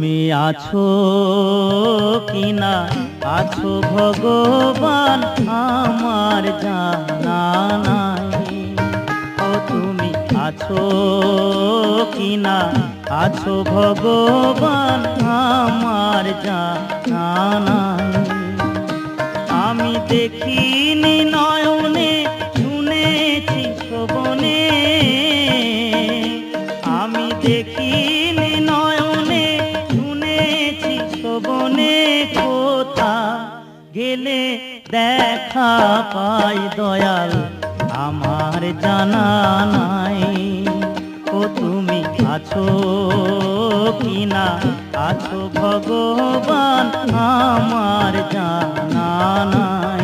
তুমি আছো কিনা আছো ভগবান আমার জানা নাই। ও তুমি আছো কিনা আছো ভগবান আমার জানা নাই। আমি দেখিনি নয়নে শুনেছি শ্রবণে, আমি দেখিনি নয়নে শুনেছি শ্রবণে, কোথা গেলে দেখা পাই দয়াল আমার জানা নাই। ও তুমি আছো কিনা আছো ভগবান আমার জানা নাই।